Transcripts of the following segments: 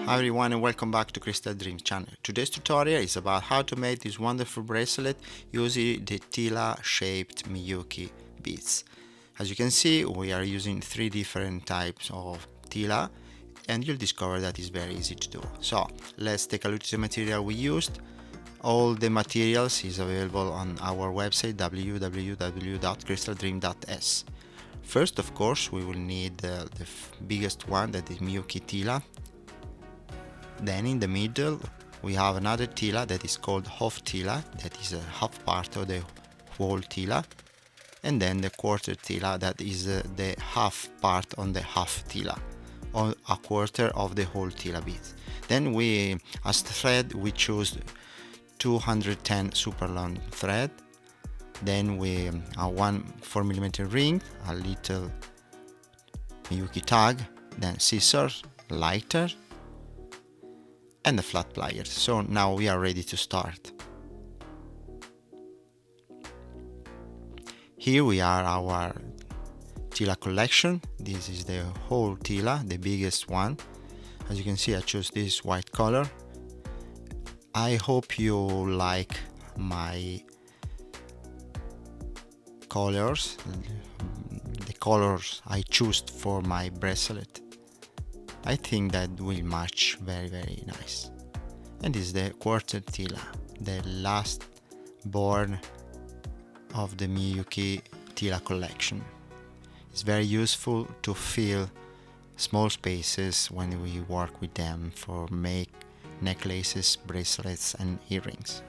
Hi everyone and welcome back to Crystal Dreams channel. Today's tutorial is about how to make this wonderful bracelet using the Tila shaped Miyuki beads. As you can see, we are using three different types of Tila and you'll discover that it's very easy to do. So let's take a look at the material we used. All the materials is available on our website www.crystaldream.s. First, of course, we will need the biggest one, that is Miyuki Tila. Then in the middle we have another Tila that is called fu.l Tila, that is a half part of the whole Tila, and then the Quarter Tila, that is the half part on the half Tila, or a quarter of the whole Tila bead. Then we, as thread, we choose 210 super long thread. Then we a 1 4mm ring, a little Miyuki tag, then scissors, lighter, and the flat pliers. So now we are ready to start. Here we are our Tila collection. This is the whole Tila, the biggest one. As you can see, I chose this white color. I hope you like my colors, the colors I chose for my bracelet. I think that will match very nice. And this is the Quarter Tila, the last born of the Miyuki Tila collection. It's very useful to fill small spaces when we work with them for make necklaces, bracelets and earrings.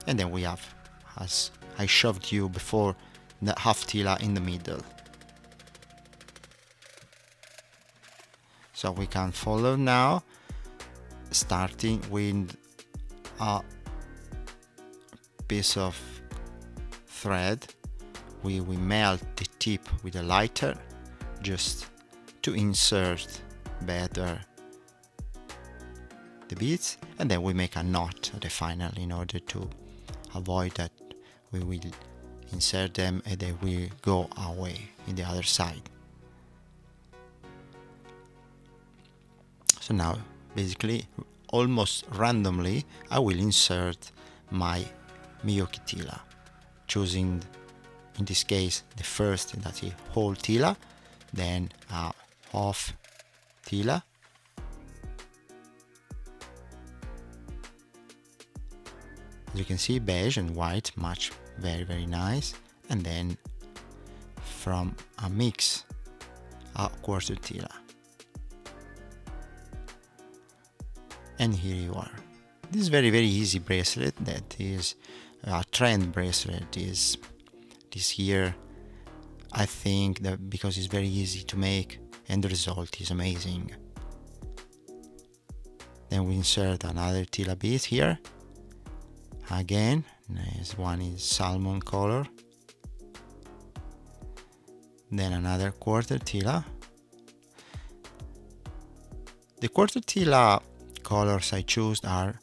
And then we have, as I showed you before, the half Tila in the middle. So we can follow now, starting with a piece of thread. We melt the tip with a lighter just to insert better the beads, and then we make a knot at the final in order to avoid that we will insert them and they will go away in the other side. So now, basically, almost randomly, I will insert my Miyuki Tila, choosing, in this case, the first, that is whole Tila, then half Tila, as you can see, beige and white match very nice, and then from a mix, a Quarter Tila. And here you are. This is very easy bracelet, that is a trend bracelet is this year. I think that because it's very easy to make and the result is amazing. Then we insert another Tila bead here. Again, this one is salmon color. Then another Quarter Tila. The Quarter Tila colors I chose are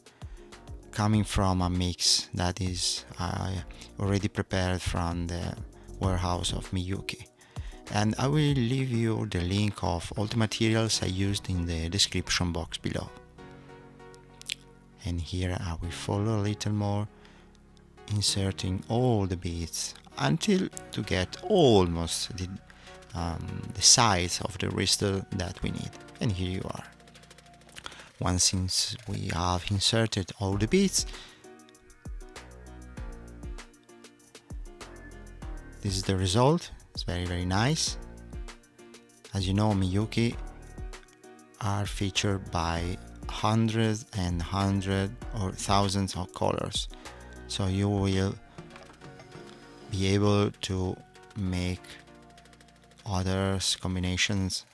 coming from a mix that is already prepared from the warehouse of Miyuki, and I will leave you the link of all the materials I used in the description box below. And here I will follow a little more, inserting all the beads until to get almost the size of the wristle that we need. And here you are. Once we have inserted all the beads, this is the result. It's very nice. As you know, Miyuki are featured by hundreds or thousands of colors, so you will be able to make other combinations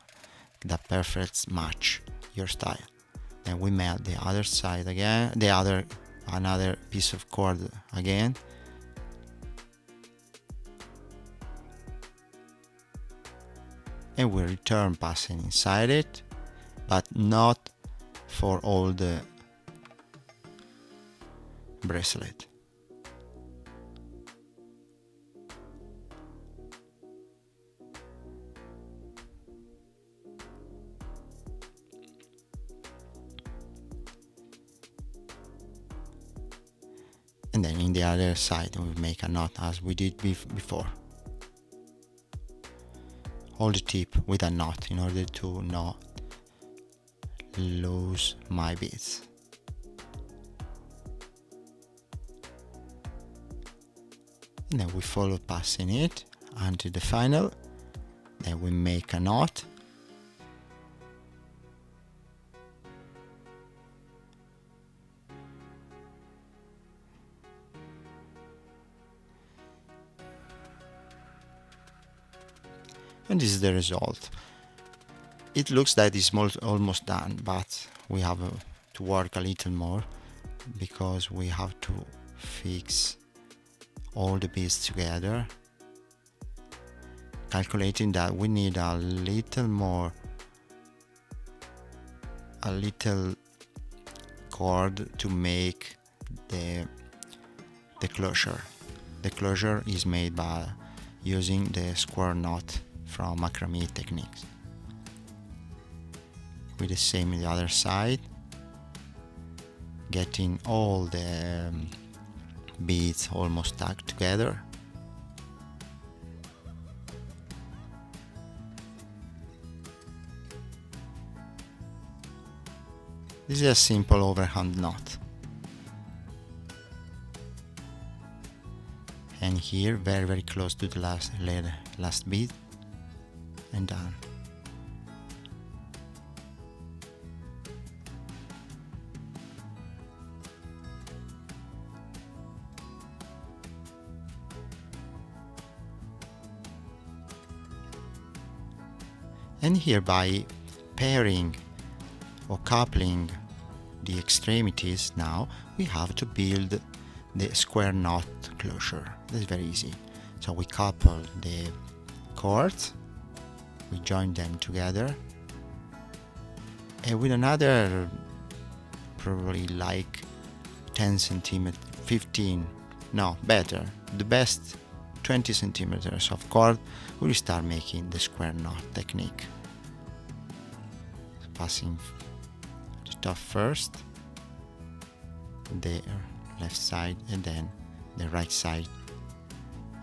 that perfectly match your style. Then we melt the other side again, another piece of cord again, and we return passing inside it, but not for all the bracelet. and then in the other side we make a knot as we did before. Hold the tip with a knot in order to not lose my beads. And then we follow passing it until the final. Then we make a knot. And this is the result. It looks that it's almost done, but we have to work a little more because we have to fix all the beads together, calculating that we need a little cord to make the closure. The closure is made by using the square knot from Macrame techniques. With the same on the other side, getting all the beads almost stuck together. This is a simple overhand knot. And here, very close to the last bead, and done. And here, by pairing or coupling the extremities, now we have to build the square knot closure. This is very easy. So we couple the cords, we join them together, and with another probably like 10 centimeters, 15, no, better, the best 20 centimeters of cord, we'll start making the square knot technique. Passing the top first, the left side, and then the right side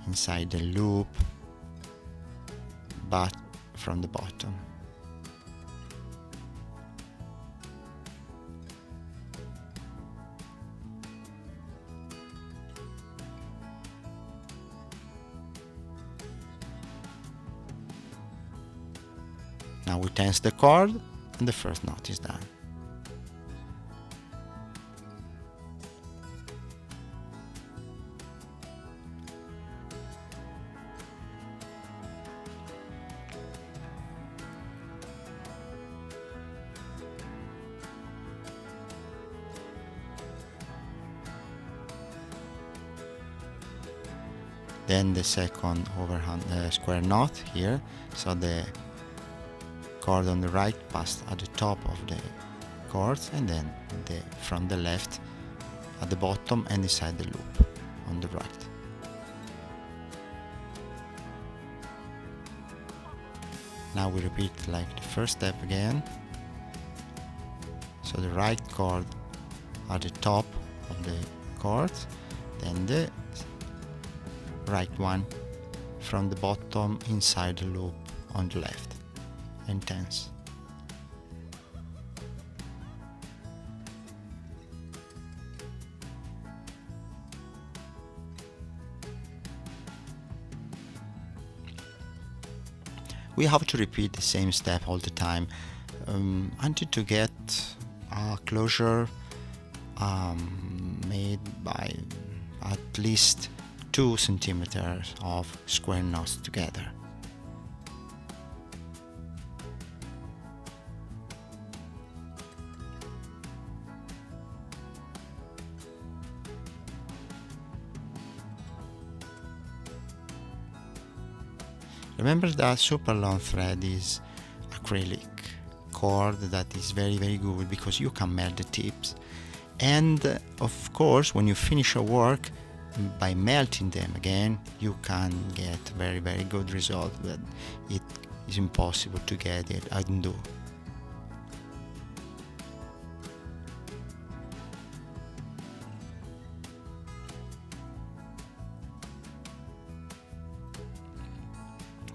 inside the loop, but from the bottom. Now we tense the cord and the first knot is done. Then the second overhand square knot here, so the cord on the right passed at the top of the cords, and then from the left at the bottom and inside the loop on the right. Now we repeat like the first step again. So the right cord at the top of the cords, then the right one from the bottom inside the loop on the left, and tense. We have to repeat the same step all the time until to get a closure made by at least 2 centimeters of square knots together. Remember that super long thread is acrylic cord that is very good because you can melt the tips, and of course when you finish your work by melting them again you can get very good result, but it is impossible to get it undo.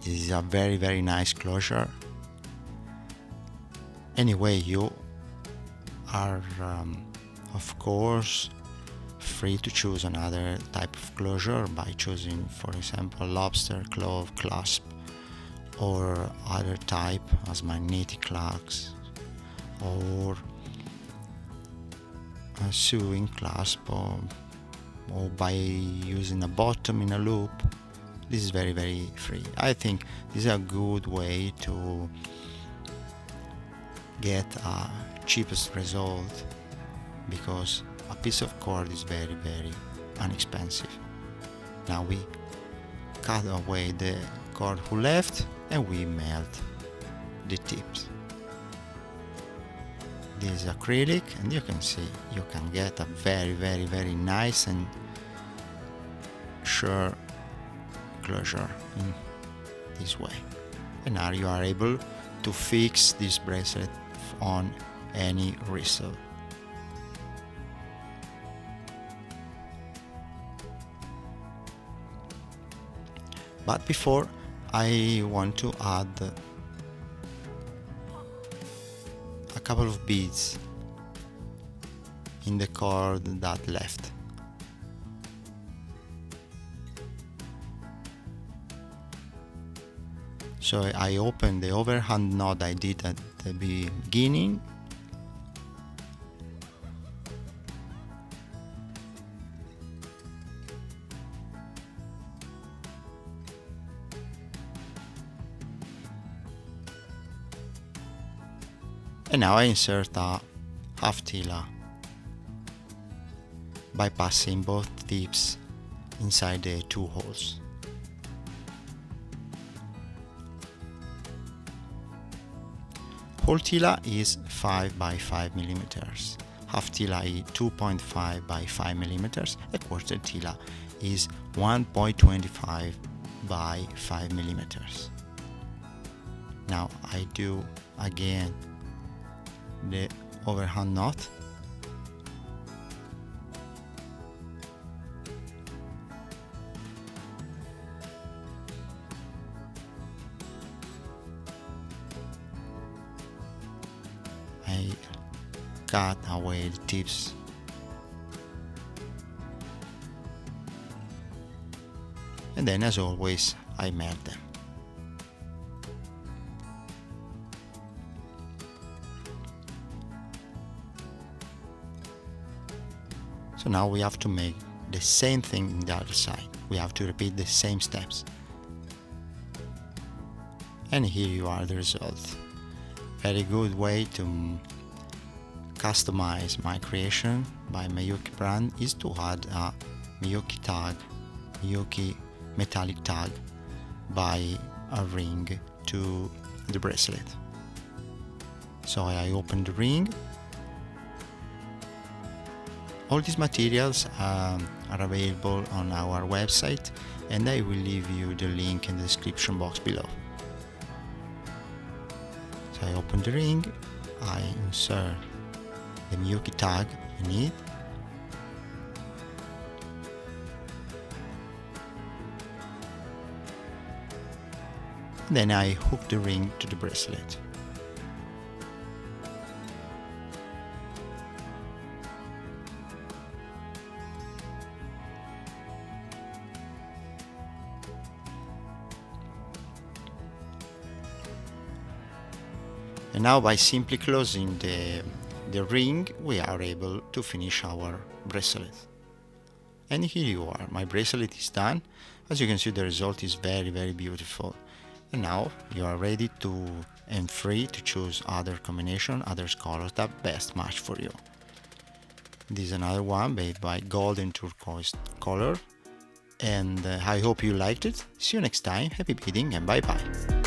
This is a very nice closure. Anyway, you are of course free to choose another type of closure by choosing, for example, lobster, clove, clasp, or other type as magnetic clasps or a sewing clasp, or by using a bottom in a loop. This is very free. I think this is a good way to get a cheapest result, because a piece of cord is very inexpensive. Now we cut away the cord who left and we melt the tips. This is acrylic, and you can see you can get a very nice and sure closure in this way. And now you are able to fix this bracelet on any whistle. But before, I want to add a couple of beads in the cord that left. So I opened the overhand knot I did at the beginning, and now I insert a half tila by passing both tips inside the two holes. Whole tila is 5 by 5 millimeters, half tila is 2.5 by 5 millimeters, a quarter tila is 1.25 by 5 millimeters. Now I do again the overhand knot, I cut away the tips and then, as always, I melt them. So now we have to make the same thing in the other side. We have to repeat the same steps. And here you are the result. Very good way to customize my creation by Miyuki brand is to add a Miyuki tag, Miyuki metallic tag by a ring to the bracelet. So I open the ring. All these materials are available on our website, and I will leave you the link in the description box below. So I open the ring, I insert the Miyuki tag in it, then I hook the ring to the bracelet. And now, by simply closing the ring, we are able to finish our bracelet. And here you are, my bracelet is done. As you can see, the result is very beautiful. And now you are ready to and free to choose other combination, other colors that best match for you. This is another one made by gold and turquoise color. And I hope you liked it. See you next time. Happy beading and bye bye.